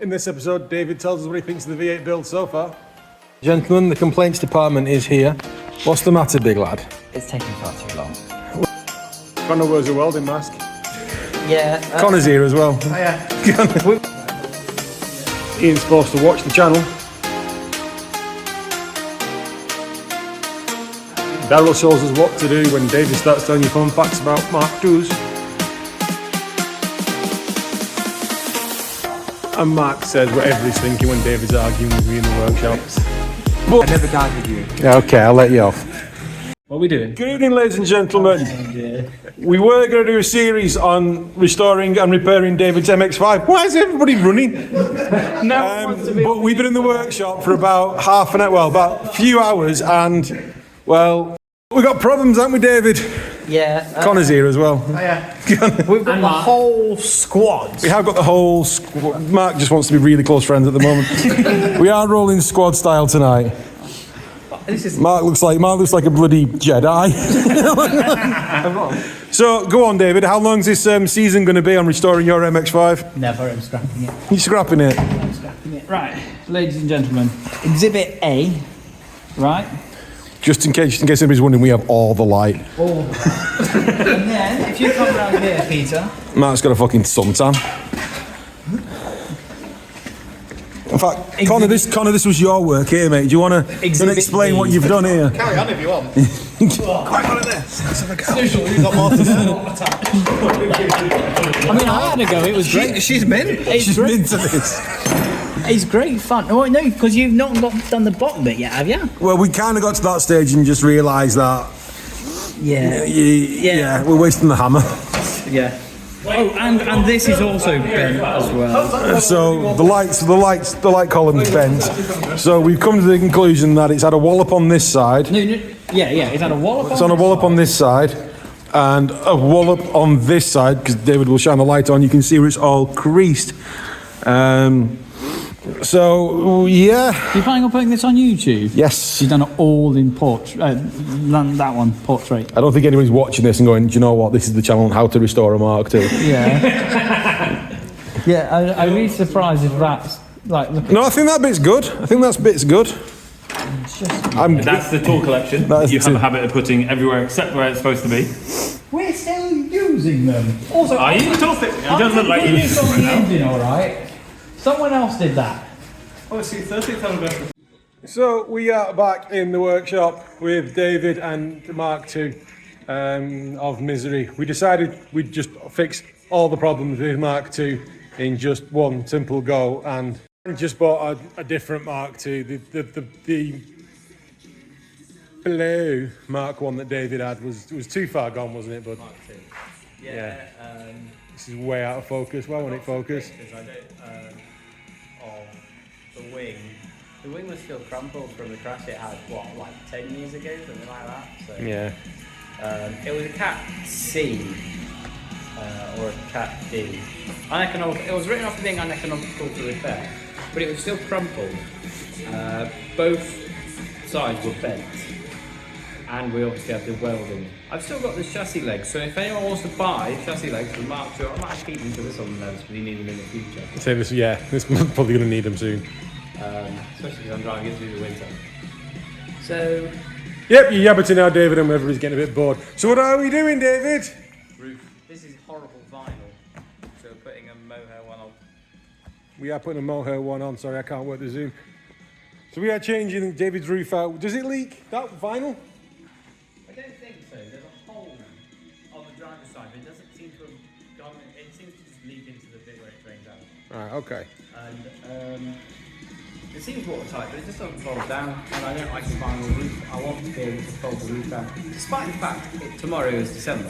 In this episode, David tells us what he thinks of the V8 build so far. Gentlemen, the complaints department is here. What's the matter, big lad? It's taking far too long. Connor wears a welding mask. Yeah. Connor's here as well. Oh yeah. Ian's supposed to watch the channel. Daryl shows us what to do when David starts telling you fun facts about Mark IIs. And Mark says whatever he's thinking when David's arguing with me in the workshop. I never died with you. Yeah, okay, I'll let you off. What are we doing? Good evening, ladies and gentlemen. We were going to do a series on restoring and repairing David's MX5. Why is everybody running? But we've been in the workshop for about half an hour, well, about a few hours, and, well, we've got problems, haven't we, David? Yeah. Connor's here as well. Oh yeah. We've got the whole squad. We have got the whole squad. Mark just wants to be really close friends at the moment. We are rolling squad style tonight. Mark looks like a bloody Jedi. So go on, David. How long's this season going to be on restoring your MX5? Never. I'm scrapping it. You're scrapping it. I'm scrapping it. Right, ladies and gentlemen. Exhibit A. Right. Just in case anybody's wondering, we have all the light. Oh. And then, if you come round here, Peter. Mark's got a fucking suntan. In fact, Connor, this was your work here, mate. Do you want to explain what you've done here? Carry on if you want. Quite on it there. Let's have a go. You've got more to do. I mean, I had a go. It was great. She's mint. She's into this. It's great fun. Oh no, because you've not done the bottom bit yet, have you? Well, we kind of got to that stage and just realised that. Yeah. We're wasting the hammer. Yeah. Oh, and this is also bent as well. So the light column's bent. So we've come to the conclusion that it's had a wallop on this side. No, it's had a wallop. It's on a wallop on this side, and a wallop on this side, because David will shine the light on. You can see where it's all creased. So, yeah. You planning on putting this on YouTube? Yes. You've done it all in portrait. That one, portrait. I don't think anybody's watching this and going, do you know what, this is the channel on how to restore a Mark II. Yeah. Yeah, I'm really surprised if that's, like... No, I think that bit's good. I think that bit's good. That's the tool collection that you have a habit of putting everywhere except where it's supposed to be. We're still using them. Also, Are you? It doesn't look like you use them right now. engine, all right. Someone else did that. Oh, it's the 13th anniversary. So we are back in the workshop with David and Mark II of Misery. We decided we'd just fix all the problems with Mark II in just one simple go, and just bought a different Mark II. The blue Mark I that David had was too far gone, wasn't it, bud? Mark II. Yeah. This is way out of focus. Why won't it focus? Because of the wing. The wing was still crumpled from the crash it had, what, like 10 years ago, something like that? So, Yeah. it was a Cat C, or a Cat D. It was written off as being uneconomical to repair, but it was still crumpled. Both sides were bent, and we obviously had the welding. I've still got the chassis legs, so if anyone wants to buy chassis legs for the Mark II, I might keep them to this on the legs, but you need them in the future. So this probably going to need them soon. Especially because I'm driving it through the winter. So, Yep, you're yabbiting now, David, and everybody's getting a bit bored. So what are we doing, David? roof. This is horrible vinyl, so we're putting a mohair one on. We are putting a mohair one on. Sorry, I can't work the zoom. So we are changing David's roof out. Does it leak, that vinyl? I don't think so. There's a hole on the driver's side, but it doesn't seem to have gone. It seems to just leak into the bit where it drains out. Right, okay. And it seems watertight, but it just doesn't fold down. And I don't like the vinyl roof. I want to be able to fold the roof down, despite the fact tomorrow is December.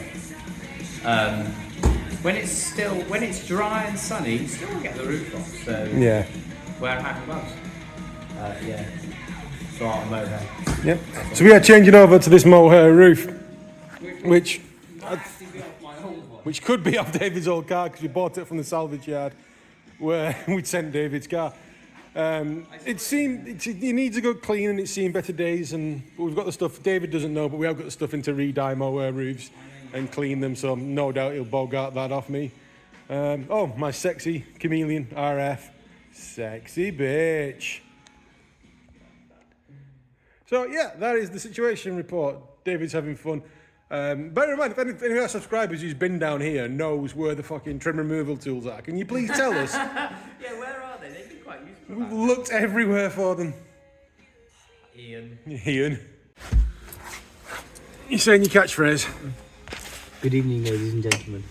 When it's dry and sunny, you still won't get the roof off. So Yeah. wear a hat and gloves. Yeah. So I'll mohair. Yep. So we are changing over to this mohair roof, which could be off David's old car because we bought it from the salvage yard where we'd sent David's car. It needs a good clean and it's seen better days, but we've got the stuff. David doesn't know, but we have got the stuff in to re-dye mohair roofs and clean them, so no doubt he'll bogart that off me. Oh, my sexy chameleon RF Sexy bitch. So yeah, that is the situation report. David's having fun. Bear in mind, if any of our subscribers who's been down here knows where the fucking trim removal tools are, can you please tell us? Yeah, where are they? They'd be quite useful. We've looked everywhere for them. Ian. You're saying your catchphrase? Good evening, ladies and gentlemen.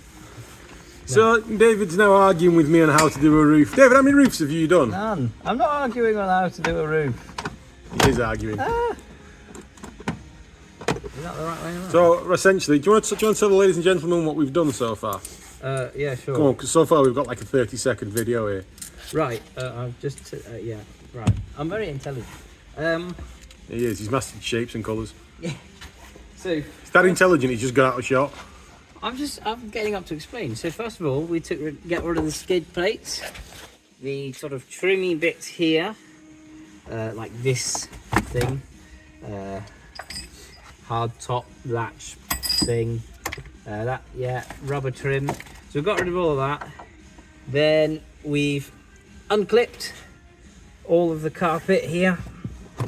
So David's now arguing with me on how to do a roof. David, how many roofs have you done? None. I'm not arguing on how to do a roof. He is arguing. Is that the right way around? So essentially, do you want to tell the ladies and gentlemen what we've done so far? Yeah, sure. Come on, because so far we've got like a 30-second video here. Right, I've just, yeah, right. I'm very intelligent. He is, he's mastered shapes and colours. So, He's that intelligent, he's just got out of shot. I'm getting up to explain. So first of all, we get rid of the skid plates, the sort of trimmy bits here, like this thing, hard top latch thing, rubber trim. So we got rid of all of that. Then we've unclipped all of the carpet here.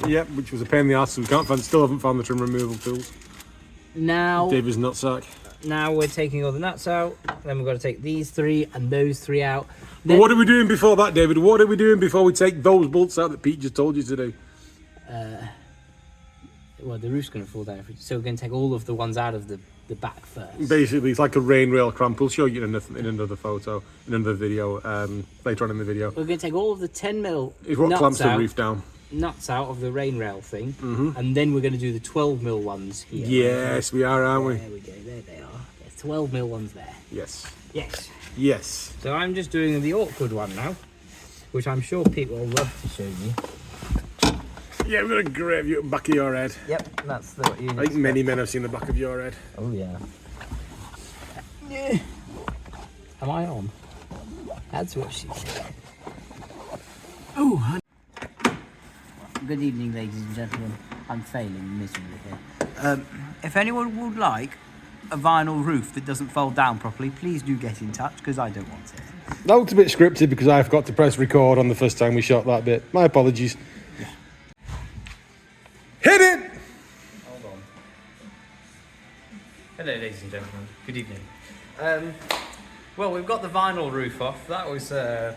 Yep, which was a pain in the ass, so still haven't found the trim removal tools. Now David's nutsack. Now we're taking all the nuts out. Then we've got to take these three and those three out. But what are we doing before that, David? What are we doing before we take those bolts out that Pete just told you to do? Well, the roof's going to fall down. So we're going to take all of the ones out of the back first. Basically, it's like a rain rail cramp. We'll show you in another photo, in another video, later on in the video. We're going to take all of the 10mm It's what clamps the roof down. Nuts out of the rain rail thing. And then we're going to do the 12mm ones here. Yes, we are, aren't we? There we go. There they are. There's 12mm ones there. Yes. Yes. Yes. So I'm just doing the awkward one now, which I'm sure Pete will love to show you. Yeah, we're going to grab you at the back of your head. Yep, that's the what you I think many men have seen the back of your head. Oh yeah. Yeah. Am I on? That's what she said. Oh. Good evening, ladies and gentlemen. I'm failing miserably here. If anyone would like a vinyl roof that doesn't fold down properly, please do get in touch because I don't want it. That looked a bit scripted because I forgot to press record on the first time we shot that bit. My apologies. Yeah. Hit it! Hold on. Hello, ladies and gentlemen. Good evening. Well, we've got the vinyl roof off. That was a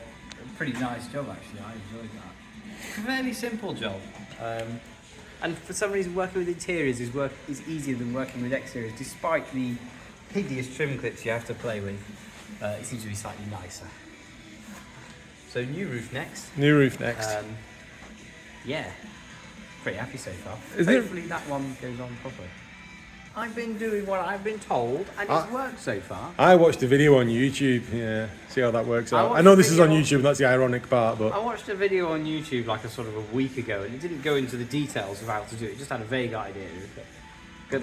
pretty nice job, actually. I enjoyed that. A fairly simple job. And for some reason, working with interiors is easier than working with exteriors, despite the hideous trim clips you have to play with. It seems to be slightly nicer. So new roof next. New roof next. Yeah, pretty happy so far. Isn't it- Hopefully that one goes on properly. I've been doing what I've been told, and it's worked so far. I watched a video on YouTube. Yeah, see how that works out. watched I know a this is on video- YouTube, and that's the ironic part, but I watched a video on YouTube like a week ago, and it didn't go into the details of how to do it. It just had a vague idea of it.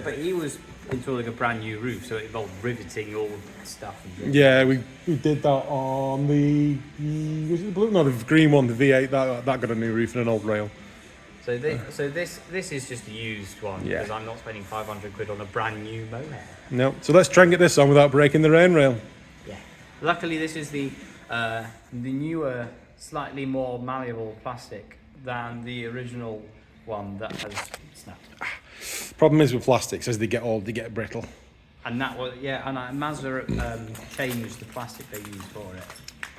But he was installing a brand new roof, so it involved riveting all the stuff. And yeah, we did that on the was it the blue? No, the green one, the V8. That got a new roof and an old rail. So this is just a used one Yeah. because I'm not spending 500 quid on a brand new mohair. No, so let's try and get this on without breaking the rain rail. Yeah. Luckily, this is the newer, slightly more malleable plastic than the original one that has snapped. Problem is with plastics, as they get old, they get brittle. And that was Mazda changed the plastic they used for it.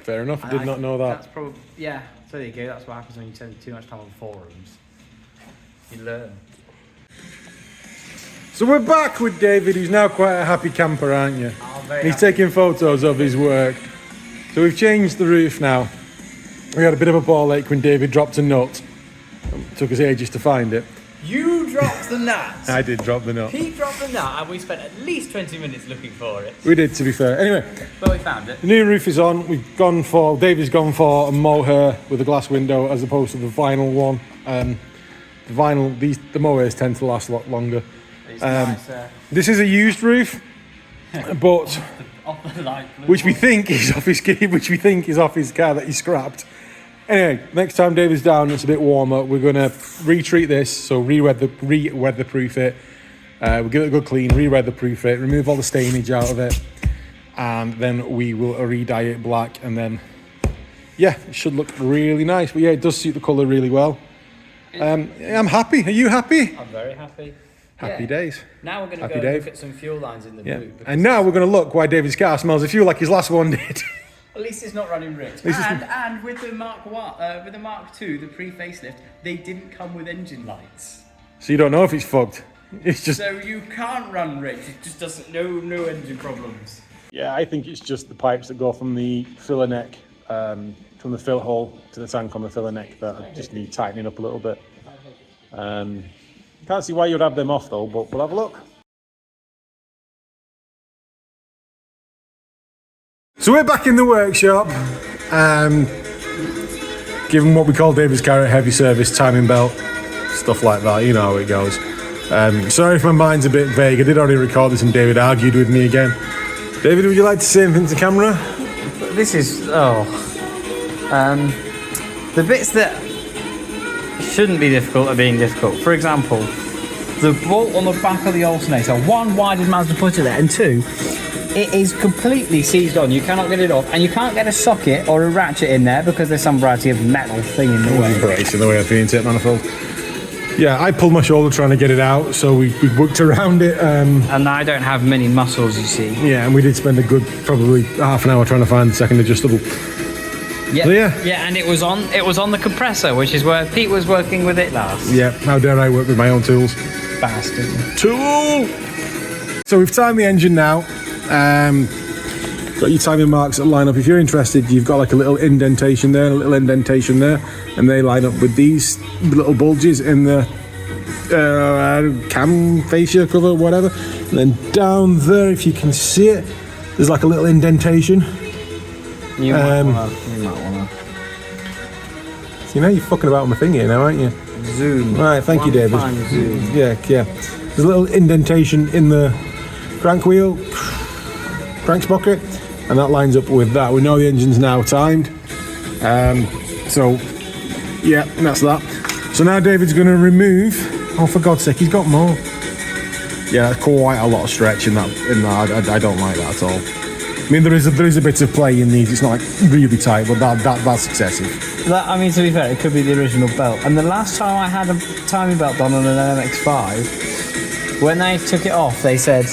Fair enough. I did not know that. That's probably yeah. So there you go. That's what happens when you spend too much time on forums. You learn. So we're back with David, who's now quite a happy camper, aren't you? He's taking photos of his work. So we've changed the roof now. We had a bit of a ball ache when David dropped a nut. It took us ages to find it. You dropped the nut. I did drop the nut. Pete dropped the nut, and we spent at least 20 minutes looking for it. We did, to be fair. Anyway, But we found it. the new roof is on. David's gone for a mohair with a glass window as opposed to the vinyl one. The mohairs tend to last a lot longer. It's nice. This is a used roof, but Off the light blue. which we think is off his car that he scrapped. Anyway, next time David's down, it's a bit warmer. We're gonna retreat this, so re-weatherproof it. We'll give it a good clean, re-weatherproof it, remove all the stainage out of it, and then we will re-dye it black, and then yeah, it should look really nice. But yeah, it does suit the colour really well. I'm happy. Are you happy? I'm very happy. Happy days. Now we're going to Happy go Dave. look at some fuel lines in the Yeah. boot. And now we're going to look why David's car smells of fuel like his last one did. At least it's not running rich. And with the Mark with the Mark II, the pre-facelift, they didn't come with engine lights. So you don't know if it's fucked. It's just... So you can't run rich. It just doesn't. No engine problems. Yeah, I think it's just the pipes that go from the filler neck, from the fill hole to the tank on the filler neck that just need tightening up a little bit. Can't see why you'd have them off though, but we'll have a look. So we're back in the workshop, given what we call David's car a heavy service, timing belt, stuff like that, you know how it goes. Sorry if my mind's a bit vague, I did already record this and David argued with me again. David, would you like to say anything to camera? This is the bits that shouldn't be difficult are being difficult. For example, the bolt on the back of the alternator. One, why did Mazda put it there? And two, it is completely seized on. You cannot get it off, and you can't get a socket or a ratchet in there because there's some variety of metal thing in the way. Brace in the way of the intake manifold. Yeah, I pulled my shoulder trying to get it out, so we worked around it. And I don't have many muscles, you see. Yeah, and we did spend a good probably half an hour trying to find the second adjustable. Yeah, So, yeah. yeah, and it was on the compressor, which is where Pete was working with it last. Yeah, how dare I work with my own tools. Bastard. Tool! So we've timed the engine now. Got your timing marks that line up. If you're interested, you've got like a little indentation there, and a little indentation there, and they line up with these little bulges in the cam fascia cover, whatever. And then down there, if you can see it, there's like a little indentation. You might wanna. So you know you're fucking about on my thing here now, aren't you? Zoom. Right, thank you, David. Fine zoom. Yeah. There's a little indentation in the crank wheel, crank sprocket, and that lines up with that. We know the engine's now timed. So, yeah, that's that. So now David's going to remove... Oh, for God's sake, he's got more. Yeah, that's quite a lot of stretch in that. I don't like that at all. I mean, there is a bit of play in these. It's not like really tight, but that's excessive. I mean, to be fair, it could be the original belt. And the last time I had a timing belt done on an mx5, when they took it off, they said,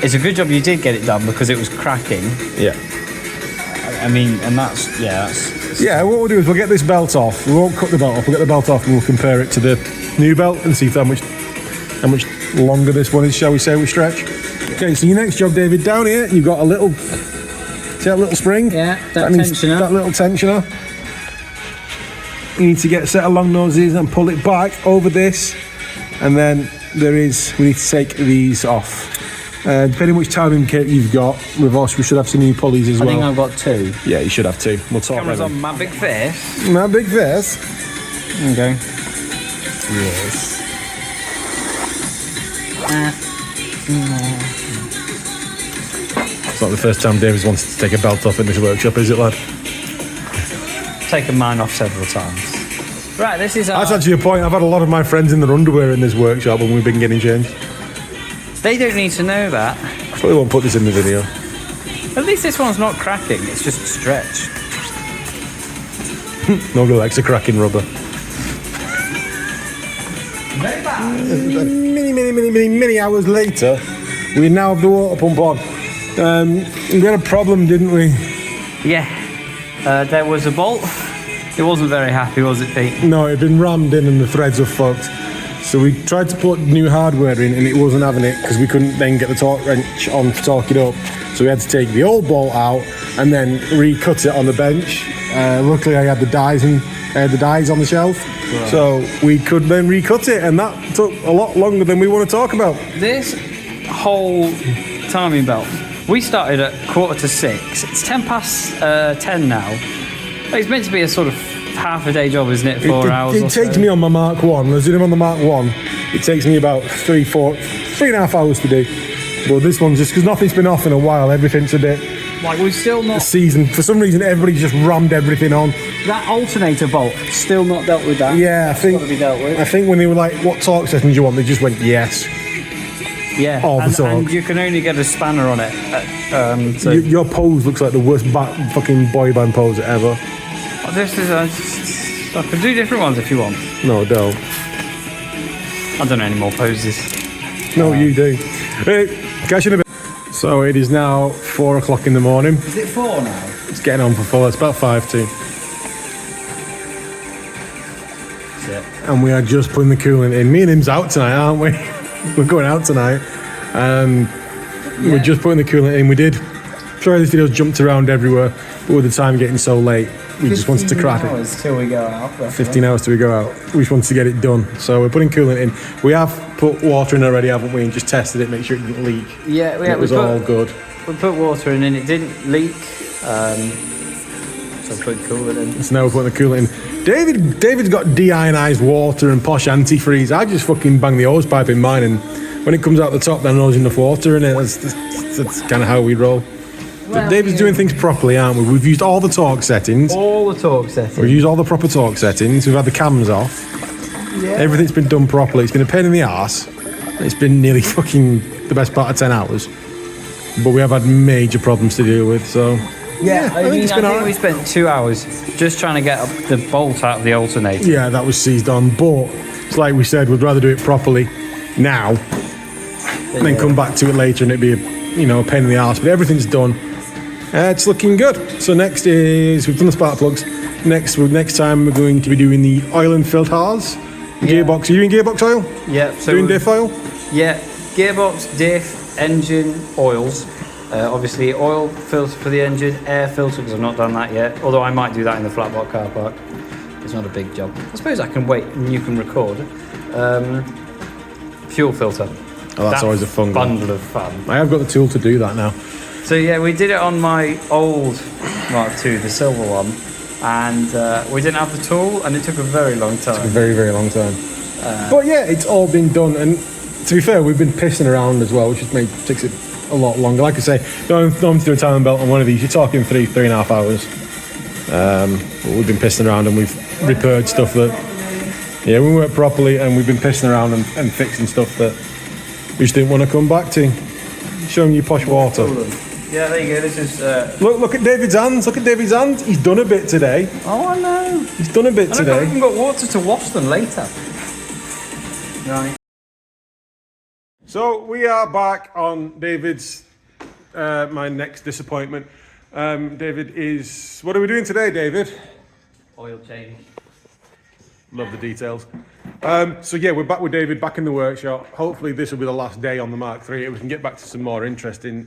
it's a good job you did get it done because it was cracking. Yeah. I mean, and that's... Yeah, what we'll do is we'll get this belt off. We won't cut the belt off. We'll get the belt off and we'll compare it to the new belt and see how much longer this one is, shall we say, with stretch. Okay, so your next job, David, down here, you've got a little... See that little spring? Yeah, that tensioner. That little tensioner. You need to get a set of long noses and pull it back over this. And then we need to take these off. Depending which timing kit you've got, with us, we should have some new pulleys as well. I think I've got two. Yeah, you should have two. We'll talk Camera's about on my big face. my big face. Okay. Yes. It's not the first time David's wanted to take a belt off in this workshop, is it, lad? Taken mine off several times. Right, this is our... That's actually a point. I've had a lot of my friends in their underwear in this workshop when we've been getting changed. They don't need to know that. I probably won't put this in the video. At least this one's not cracking, it's just stretch. Nobody likes a cracking rubber. Many hours later, we now have the water pump on. We had a problem, didn't we? Yeah. There was a bolt. It wasn't very happy, was it, Pete? No, it had been rammed in and the threads were fucked. So we tried to put new hardware in and it wasn't having it because we couldn't then get the torque wrench on to torque it up. So we had to take the old bolt out and then recut it on the bench. Luckily I had the dies on the shelf. Right. So we could then recut it, and that took a lot longer than we want to talk about. This whole timing belt, we started at 5:45. It's 10 now. It's meant to be a sort of half a day job, isn't it? 4 hours. It takes me on my Mark 1. I was doing him on the Mark 1. It takes me about 3.5 hours to do. But this one's just because nothing's been off in a while. Everything's a bit like we've still not seasoned. For some reason, everybody just rammed everything on. That alternator bolt still not dealt with that. Yeah, I think. Got to be dealt with. I think when they were like, "What torque settings do you want?" They just went yes. Yeah, All the and talk. you can only get a spanner on it. So Your pose looks like the worst fucking boy band pose ever. this is I can do different ones if you want. No, don't. I don't know any more poses. No, you do. Hey, catch you in a bit. So it is now 4 o'clock in the morning. Is it 4 now? It's getting on for 4. It's about 5 to. And we are just putting the coolant in. Me and him's out tonight, aren't we? We're going out tonight. And we're just putting the coolant in. We did. Sorry, this video's jumped around everywhere. But with the time getting so late, we just wanted to crack it. Till we go out. 15 hours till we go out. We just wanted to get it done. So we're putting coolant in. We have put water in already, haven't we? And just tested it, make sure it didn't leak. Yeah, It was all good. We put water in and it didn't leak. So put coolant in. So now we're putting the coolant in. David's got deionized water and posh antifreeze. I just fucking bang the hose pipe in mine, and when it comes out the top, then there's enough water in it. That's kind of how we roll. But David's doing things properly, aren't we? We've used all the torque settings. All the torque settings. We've used all the proper torque settings. We've had the cams off. Yeah. Everything's been done properly. It's been a pain in the arse. It's been nearly fucking the best part of 10 hours. But we have had major problems to deal with, so... Yeah, I think it's been think alright. we spent 2 hours just trying to get the bolt out of the alternator. Yeah, that was seized on. But it's like we said, we'd rather do it properly now and then come back to it later and it'd be a pain in the arse. But everything's done. It's looking good. So next is, we've done the spark plugs. Next time we're going to be doing the oil and filters. Gearbox. Are you doing gearbox oil? Yeah. So Doing diff oil? Yeah, gearbox, diff, engine, oils. Obviously, oil filter for the engine, air filter because I've not done that yet. Although I might do that in the flat block car park. It's not a big job. I suppose I can wait and you can record. Fuel filter. Oh, that's always a fun one. Bundle of fun. I have got the tool to do that now. So yeah, we did it on my old Mark II, the silver one, and we didn't have the tool, and it took a very long time. A very, very long time. But yeah, it's all been done, and to be fair, we've been pissing around as well, which just takes it a lot longer. Like I say, going to do a timing belt on one of these, you're talking 3.5 hours. But we've been pissing around and we've repaired stuff that, we work properly, and we've been pissing around and fixing stuff that we just didn't want to come back to. Showing you posh water. Yeah, there you go. This is. Look at David's hands. Look at David's hands. He's done a bit today. Oh, I know. He's done a bit I've today. even got water to wash them later. Right. So we are back on David's, my next disappointment. David is, what are we doing today, David? Oil change. Love the details. So yeah, we're back with David, back in the workshop. Hopefully this will be the last day on the Mark III. We can get back to some more interesting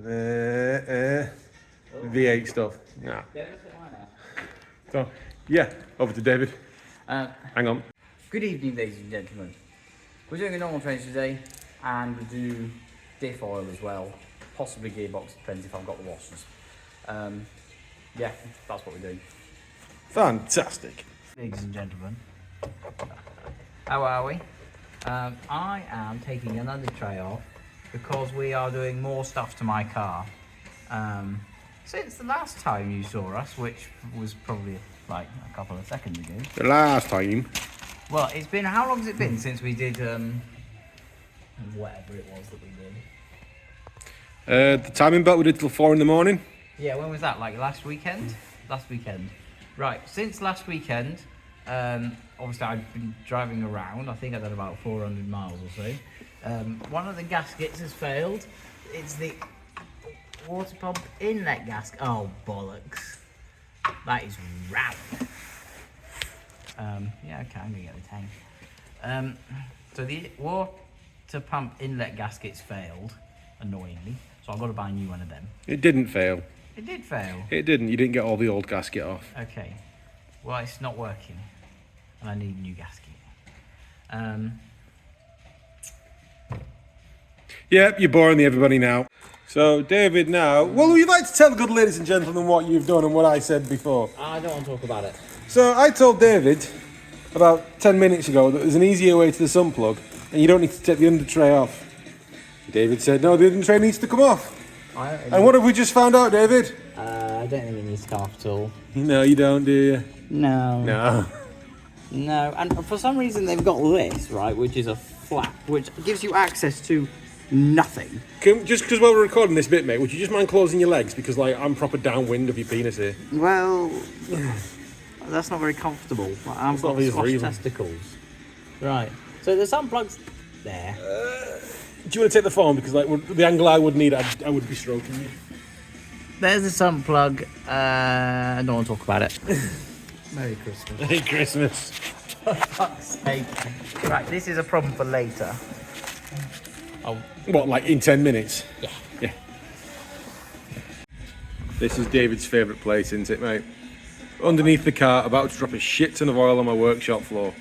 V8 stuff. Yeah. So yeah, over to David. Hang on. Good evening, ladies and gentlemen. We're doing a normal change today, and we do diff oil as well. Possibly gearbox, depends if I've got the washers. Yeah, that's what we're doing. Fantastic. Ladies and gentlemen, how are we? I am taking another tray off because we are doing more stuff to my car. Since the last time you saw us, which was probably like a couple of seconds ago. The last time. Well, it's been, how long has it been since we did whatever it was that we did? The timing belt we did till 4 in the morning. Yeah, when was that? Like last weekend? Last weekend. Right, since last weekend, obviously I've been driving around. I think I've done about 400 miles or so. One of the gaskets has failed. It's the water pump inlet gasket. Oh, bollocks. That is round. Yeah, okay, I'm going to get the tank. So the water pump inlet gaskets failed, annoyingly. So I've got to buy a new one of them. It didn't fail. It did fail. It didn't. You didn't get all the old gasket off. Okay. Well, it's not working. And I need a new gasket. Yep, you're boring everybody now. So, David, now, well, would you like to tell the good ladies and gentlemen what you've done and what I said before? I don't want to talk about it. So, I told David about 10 minutes ago that there's an easier way to the sun plug and you don't need to take the under tray off. David said, no, the under tray needs to come off. And what have we just found out, David? I don't think it needs to come off at all. No, you don't, do you? No. No. No. And for some reason they've got this, right, which is a flap, which gives you access to nothing. Just because while we're recording this bit, mate, would you just mind closing your legs? Because, like, I'm proper downwind of your penis here. Well, that's not very comfortable. Like, I've got squash testicles. Right. So there's some plugs there. Do you want to take the phone? Because, like, the angle I would need, I would be stroking you. There's the sun plug. I don't want to talk about it. Merry Christmas. Merry Christmas. For fuck's sake. Right, this is a problem for later. What, like in 10 minutes? Yeah. This is David's favourite place, isn't it, mate? Underneath the car, about to drop a shit ton of oil on my workshop floor.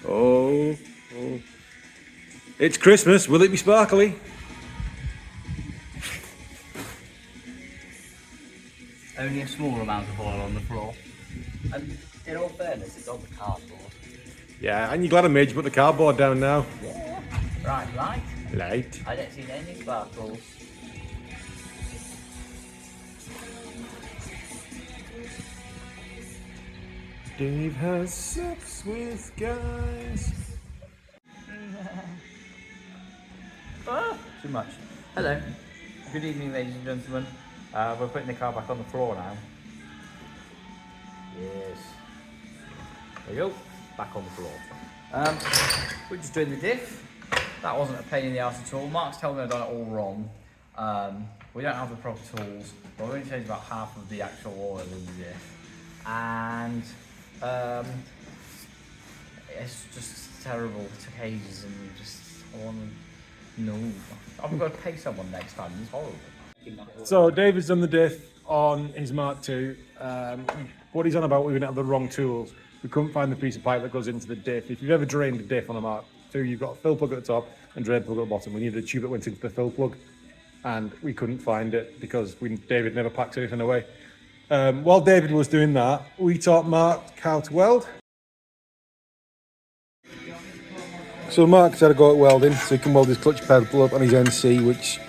Oh. It's Christmas, will it be sparkly? Only a small amount of oil on the floor. And in all fairness, it's on the cardboard. Yeah, and you're glad I made you put the cardboard down now. Yeah. Right, light? Light. I don't see any sparkles. Dave has sex with guys. Too much. Hello. Good evening, ladies and gentlemen. We're putting the car back on the floor now. Yes. There you go. Back on the floor. We're just doing the diff. That wasn't a pain in the ass at all. Mark's telling me I've done it all wrong. We don't have the proper tools. But we're going to change about half of the actual oil in the diff. And it's just terrible. It took ages and I want to... No. I'm going to pay someone next time. It's horrible. So David's done the diff on his Mark II. What he's on about, we didn't have the wrong tools. We couldn't find the piece of pipe that goes into the diff. If you've ever drained a diff on a Mark II, you've got a fill plug at the top and drain plug at the bottom. We needed a tube that went into the fill plug, and we couldn't find it because David never packs anything away. While David was doing that, we taught Mark how to weld. So Mark's had a go at welding, so he can weld his clutch pedal up on his NC, which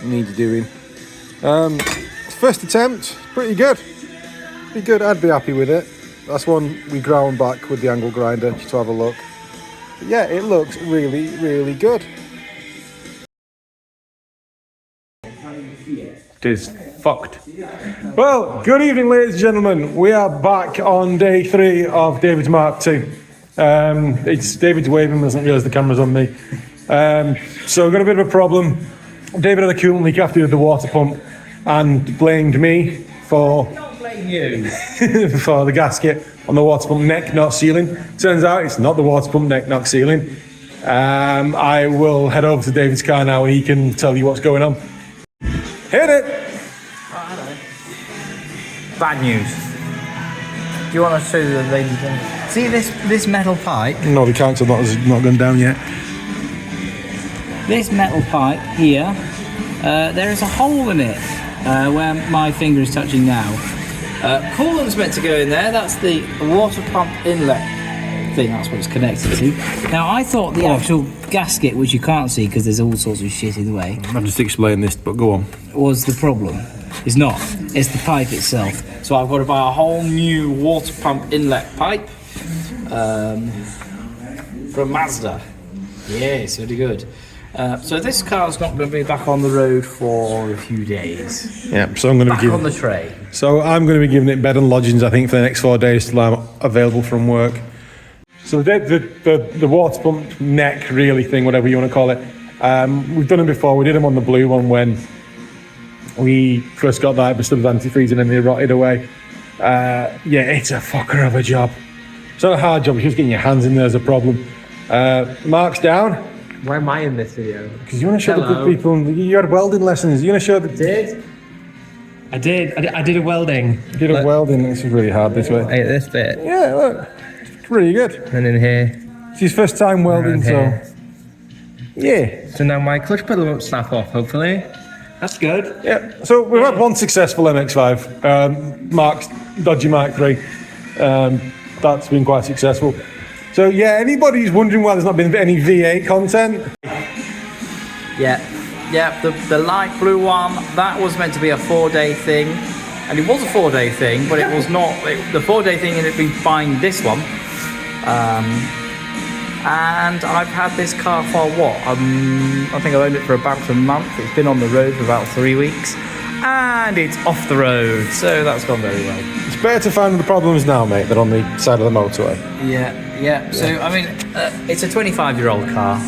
needs doing. First attempt, pretty good. Pretty good, I'd be happy with it. That's one we ground back with the angle grinder, just to have a look. But yeah, it looks really, really good. It is fucked. Well, good evening, ladies and gentlemen. We are back on day 3 of David's Mark II. It's David's waving, doesn't realise the camera's on me. So we've got a bit of a problem. David had a coolant leak after the water pump and blamed me for for the gasket on the water pump neck not sealing. Turns out it's not the water pump neck not sealing. I will head over to David's car now and he can tell you what's going on. Hit it! Bad news. Do you want to show the ladies? See this metal pipe? No, the count's not gone down yet. This metal pipe here, there is a hole in it where my finger is touching now. Coolant's meant to go in there. That's the water pump inlet thing. That's what it's connected to. Now I thought the actual gasket, which you can't see because there's all sorts of shit in the way, I'm just explaining this, but go on. was the problem. It's not. It's the pipe itself. So I've got to buy a whole new water pump inlet pipe from Mazda. Yeah, it's really good. So this car's not going to be back on the road for a few days. Yeah, so I'm going to Back on the train. So I'm going to be giving it bed and lodgings, I think, for the next 4 days till I'm available from work. So the water pump neck really thing, whatever you want to call it, we've done it before. We did them on the blue one when we first got that. It was still antifreeze and then they rotted away. Yeah, it's a fucker of a job. It's not a hard job, it's just getting your hands in there is a problem. Mark's down. Why am I in this video? Because you want to show the good people. You had welding lessons. You want to show the... I did a welding. You did a welding. This is really hard this way. Hey, this bit. Yeah, look. It's really good. And in here. It's his first time welding, so... Yeah. So now my clutch pedal won't snap off, hopefully. That's good. Yeah. So we've had one successful MX5. Mark's dodgy Mark III. That's been quite successful. So yeah, anybody who's wondering why there's not been any V8 content. Yeah, the light blue one, that was meant to be a 4-day thing. And it was a 4-day thing, but it was not. The 4-day thing ended up being buying this one. And I've had this car for what? I think I've owned it for about a month. It's been on the road for about 3 weeks. And it's off the road, so that's gone very well. It's better to find the problems now, mate, than on the side of the motorway. Yeah. So, I mean, it's a 25-year-old car.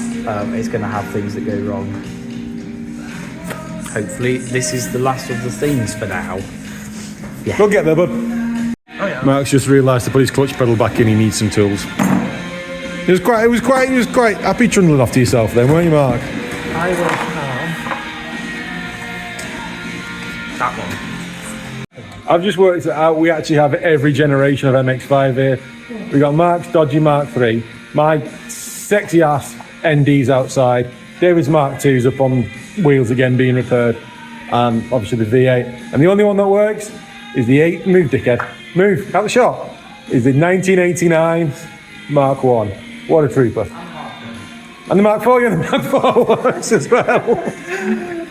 It's going to have things that go wrong. Hopefully, this is the last of the things for now. Yeah. We'll get there, bud. Oh, yeah. Mark's just realised to put his clutch pedal back in. He needs some tools. He was quite happy trundling off to yourself then, weren't you, Mark? I will have that one. I've just worked it out. We actually have every generation of MX5 here. We got Mark's dodgy Mark III, my sexy ass ND's outside, David's Mark II's up on wheels again being repaired, and obviously the V8. And the only one that works is the move dickhead, move out the shop, is the 1989 Mark I. What a trooper. And the Mark IV, yeah, the Mark IV works as well. And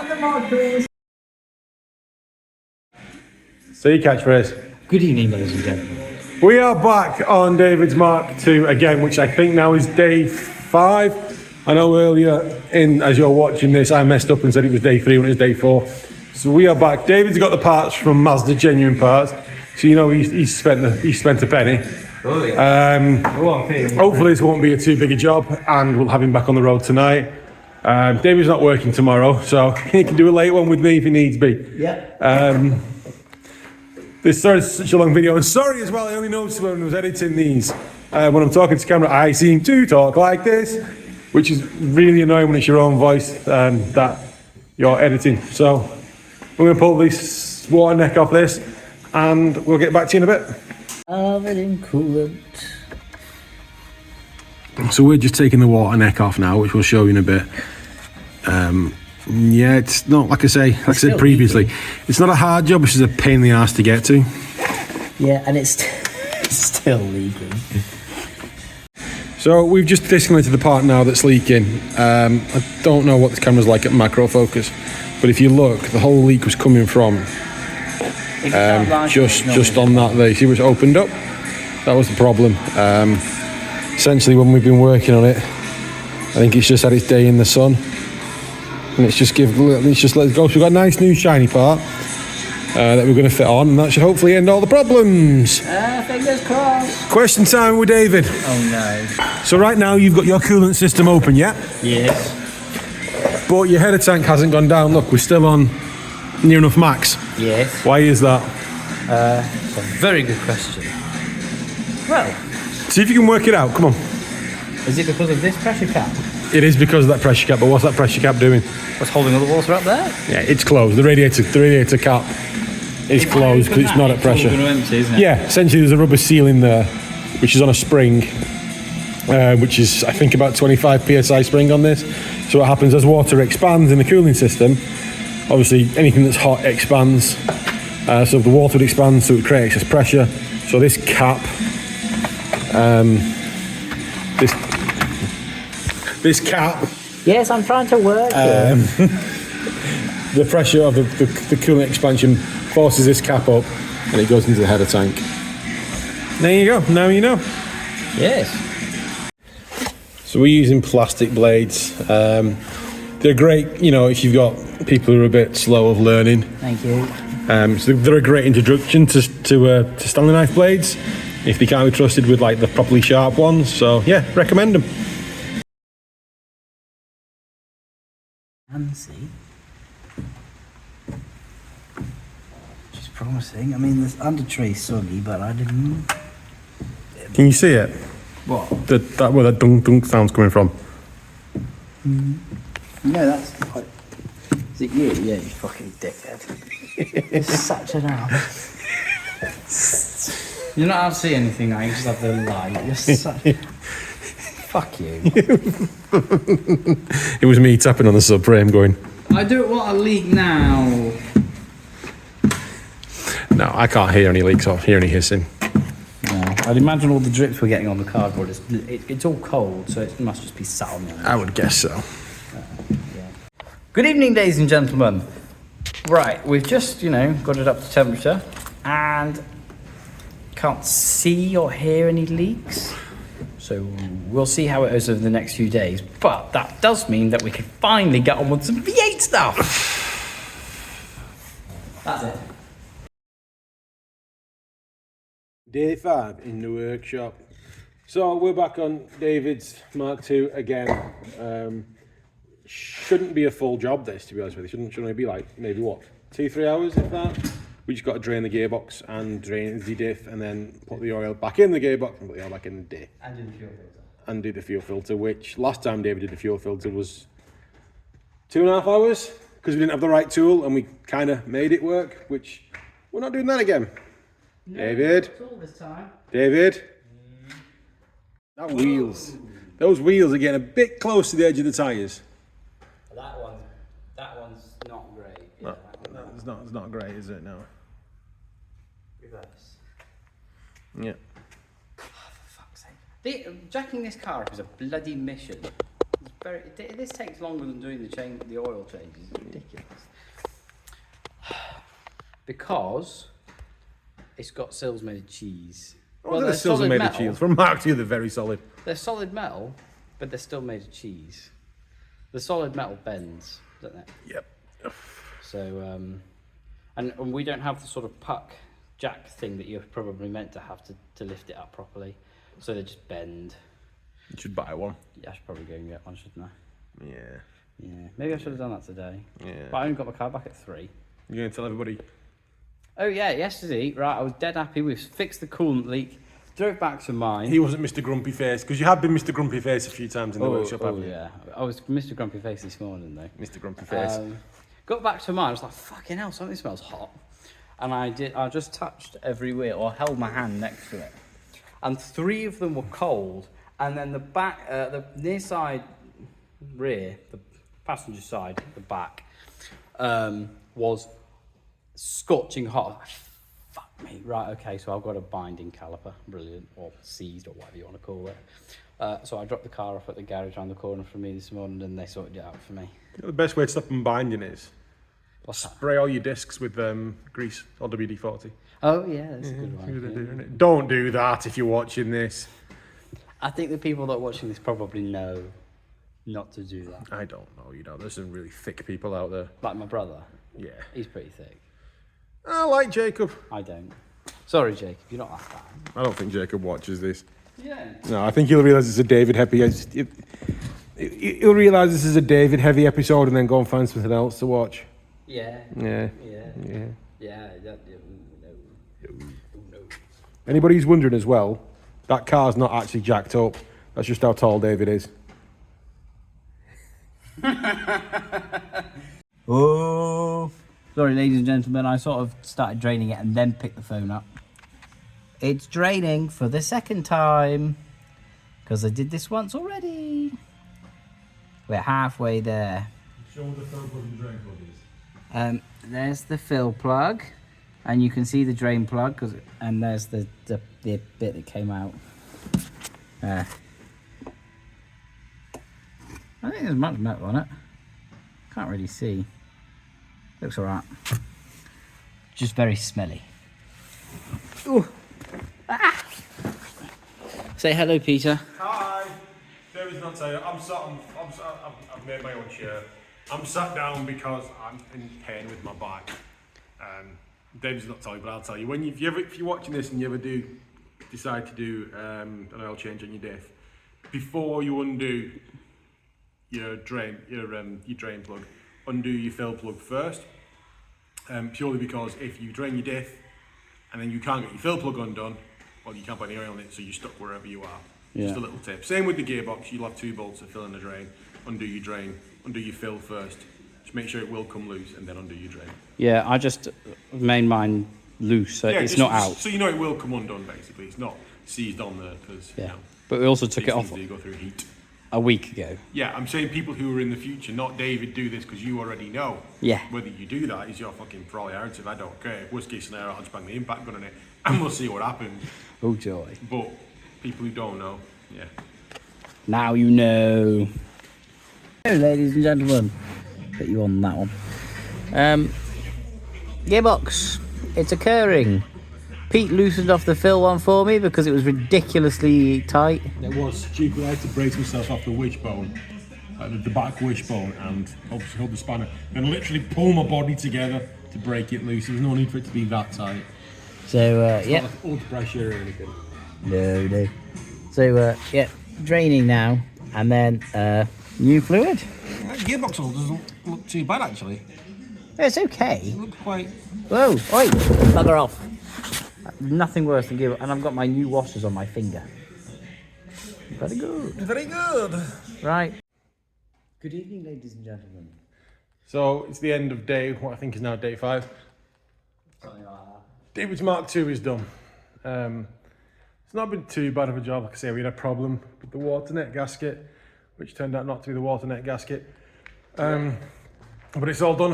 the Mark III. So your catchphrase. Good evening, ladies and gentlemen. We are back on David's Mark II again, which I think now is day 5. I know earlier as you're watching this, I messed up and said it was day 3 when it was day 4. So we are back. David's got the parts from Mazda Genuine Parts. So you know he's spent a penny. Oh, yeah. Hopefully this won't be a too big a job, and we'll have him back on the road tonight. David's not working tomorrow, so he can do a late one with me if he needs be. Yeah. This is such a long video, and sorry as well, I only noticed when I was editing these, when I'm talking to camera, I seem to talk like this, which is really annoying when it's your own voice that you're editing. So we're going to pull this water neck off this, and we'll get back to you in a bit. Oven and coolant. So we're just taking the water neck off now, which we'll show you in a bit. Yeah, it's not, like I said previously, it's not a hard job, it's just a pain in the ass to get to. Yeah, and it's still leaking. So we've just disconnected the part now that's leaking. I don't know what the camera's like at macro focus, but if you look, the whole leak was coming from just on that there. You see what's opened up? That was the problem. Essentially, when we've been working on it, I think it's just had its day in the sun. And let's just let it go. So we've got a nice new shiny part that we're going to fit on, and that should hopefully end all the problems. Fingers crossed. Question time with David. Oh no. So right now you've got your coolant system open, yeah? Yes. But your header tank hasn't gone down. Look, we're still on near enough max. Yes. Why is that? It's a very good question. Well, See if you can work it out. Come on. is it because of this pressure cap? It is because of that pressure cap, but what's that pressure cap doing? What's holding all the water up there? Yeah, it's closed. The radiator cap is closed because it's not at pressure. It's all going to empty, isn't it? Yeah, essentially there's a rubber sealing there, which is on a spring, which is I think about 25 psi spring on this. So what happens as water expands in the cooling system, obviously anything that's hot expands. So the water would expand, so it would create excess pressure. So this cap, this cap. Yes, I'm trying to work it. The pressure of the coolant expansion forces this cap up, and it goes into the header tank. There you go. Now you know. Yes. So we're using plastic blades. They're great, if you've got people who are a bit slow of learning. Thank you. So they're a great introduction to Stanley knife blades if they can't be trusted with like the properly sharp ones. So yeah, recommend them. Fancy. Which is promising. I mean, this under tray's soggy, but I didn't. Can you see it? What? Where that dunk dunk sound's coming from? No, that's quite. Is it you? Yeah, you fucking dickhead. You're such an ass. You're not allowed to see anything now, you just have the light. You're such. Fuck you. It was me tapping on the subframe going, I don't want a leak now. no, I can't hear any leaks or hear any hissing. No, I'd imagine all the drips we're getting on the cardboard, it's all cold, so it must just be sat on there. I would guess so. Good evening, ladies and gentlemen. Right, we've just, got it up to temperature and can't see or hear any leaks. So we'll see how it is over the next few days. But that does mean that we can finally get on with some V8 stuff. That's it. Day 5 in the workshop. So we're back on David's Mark II again. Shouldn't be a full job this, to be honest with you. Shouldn't only be like maybe what, 2-3 hours if that. We just got to drain the gearbox and drain the diff and then put the oil back in the gearbox and put the oil back in the diff. And do the fuel filter. And do the fuel filter, which last time David did the fuel filter was 2.5 hours because we didn't have the right tool and we kind of made it work, which we're not doing that again. No, David. All this time. David. That wheels. Those wheels are getting a bit close to the edge of the tyres. That one's not great. No, it's not great, is it? No. Reverse. Yeah. For fuck's sake. Jacking this car up is a bloody mission. This takes longer than doing the oil changes. It's ridiculous. Because it's got sills made of cheese. Well, the sills are made of cheese. From Mark II, they're very solid. They're solid metal, but they're still made of cheese. The solid metal bends, don't they? Yep. So, and we don't have the sort of puck jack thing that you're probably meant to have to lift it up properly. So they just bend. You should buy one. Yeah, I should probably go and get one, shouldn't I? Yeah. Yeah, maybe I should have done that today. Yeah. But I only got my car back at 3. You're going to tell everybody? Oh yeah, yesterday, right, I was dead happy. We've fixed the coolant leak, drove back to mine. He wasn't Mr. Grumpy Face, because you have been Mr. Grumpy Face a few times in the workshop, haven't you? Yeah, I was Mr. Grumpy Face this morning though. Mr. Grumpy Face. Got back to mine, I was like, fucking hell, something smells hot. And I just touched every wheel, or held my hand next to it. And 3 of them were cold, and then the back, the near side rear, the passenger side, the back, was scorching hot. Fuck me. Right, okay, so I've got a binding caliper, brilliant, or seized, or whatever you want to call it. So I dropped the car off at the garage around the corner from me this morning, and they sorted it out for me. The best way to stop them binding is What's that? spray all your discs with grease or WD-40. Oh yeah, that's a good one. Yeah. Don't do that if you're watching this. I think the people that are watching this probably know not to do that. I don't know, there's some really thick people out there. Like my brother, Yeah. he's pretty thick. I like Jacob. I don't. Sorry, Jacob, you're not that bad. I don't think Jacob watches this. Yeah. No, I think he'll realise it's a David heavy. He'll realise this is a David heavy episode and then go and find something else to watch. Yeah. Yeah. Yeah. Yeah. Yeah. No. Anybody who's wondering as well, that car's not actually jacked up. That's just how tall David is. Oh. Sorry, ladies and gentlemen, I sort of started draining it and then picked the phone up. It's draining for the second time because I did this once already. We're halfway there. Show the fill plug and drain plug is. There's the fill plug, and you can see the drain plug, and there's the bit that came out. I think there's much metal on it. Can't really see. Looks alright. Just very smelly. Ooh. Ah. Say hello, Peter. Hi. David's not telling you. I've made my own chair. I'm sat down because I'm in pain with my back. David's not telling you, but I'll tell you. If you're watching this and you ever do decide to do an oil change on your diff, before you undo your drain plug, undo your fill plug first. Purely because if you drain your diff and then you can't get your fill plug undone, well, you can't put any oil in it, so you're stuck wherever you are. Yeah. Just a little tip. Same with the gearbox. You'll have 2 bolts to fill in the drain. Undo your drain. Undo your fill first. Just make sure it will come loose, and then undo your drain. Yeah, I just made mine loose, so it's not out. So you know it will come undone. Basically, it's not seized on there because Yeah, but we also took these it off things do go through heat. a week ago. Yeah, I'm saying people who are in the future, not David, do this because you already know. Yeah. Whether you do that is your fucking prerogative. I don't care. Worst case scenario, I'll just bang the impact gun on it, and we'll see what happens. Oh joy! But people who don't know, yeah. Now you know. Hello, ladies and gentlemen. Put you on that one. Gearbox. It's occurring. Pete loosened off the fill one for me because it was ridiculously tight. It was stupid. I had to brace myself off the wishbone, the back wishbone, and obviously hold the spanner, and literally pull my body together to break it loose. There's no need for it to be that tight. So, yeah. All the pressure or anything. No. So, yeah, draining now, and then new fluid. That gearbox hole doesn't look too bad, actually. It's okay. It looks quite... Whoa, oi, bugger off. Nothing worse than gearbox, and I've got my new washers on my finger. Very good. Very good. Right. Good evening, ladies and gentlemen. So, it's the end of day, what I think is now day 5. Something like that. David's Mark II is done. It's not been too bad of a job. Like I say, we had a problem with the water net gasket, which turned out not to be the water net gasket. But it's all done.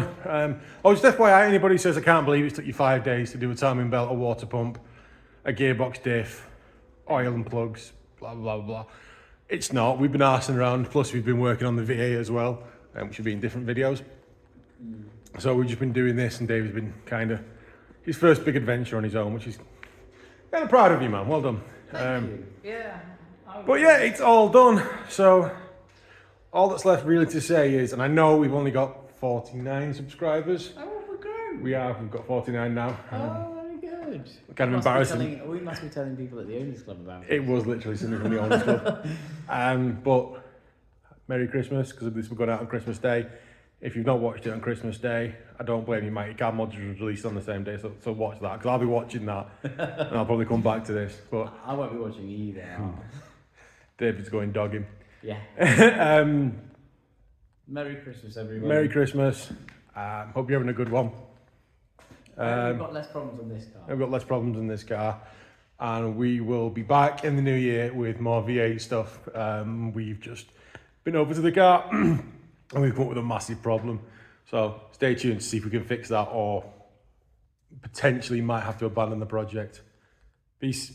Just FYI, anybody who says, I can't believe it took you 5 days to do a timing belt, a water pump, a gearbox diff, oil and plugs, blah, blah, blah. It's not. We've been arsing around, plus we've been working on the V8 as well, which will be in different videos. So we've just been doing this, and David's been kind of his first big adventure on his own, which is kind of proud of you, man. Well done. Thank you. Yeah. But yeah, it's all done. So all that's left really to say is, and I know we've only got 49 subscribers. Oh, we're grown. We are. We've got 49 now. Oh, very good. Kind of embarrassing. We must be telling people at the Owners Club about it. It was literally something from the Owners Club. But Merry Christmas, because this was going out on Christmas Day. If you've not watched it on Christmas Day, I don't blame you, mate. Car Mods was released on the same day, so watch that, because I'll be watching that, and I'll probably come back to this. But I won't be watching either. David's going dogging. Yeah. Merry Christmas, everyone. Merry Christmas. Hope you're having a good one. We've got less problems on this car. We've got less problems in this car, and we will be back in the new year with more V8 stuff. We've just been over to the car and we've come up with a massive problem. So stay tuned to see if we can fix that, or potentially might have to abandon the project. Peace.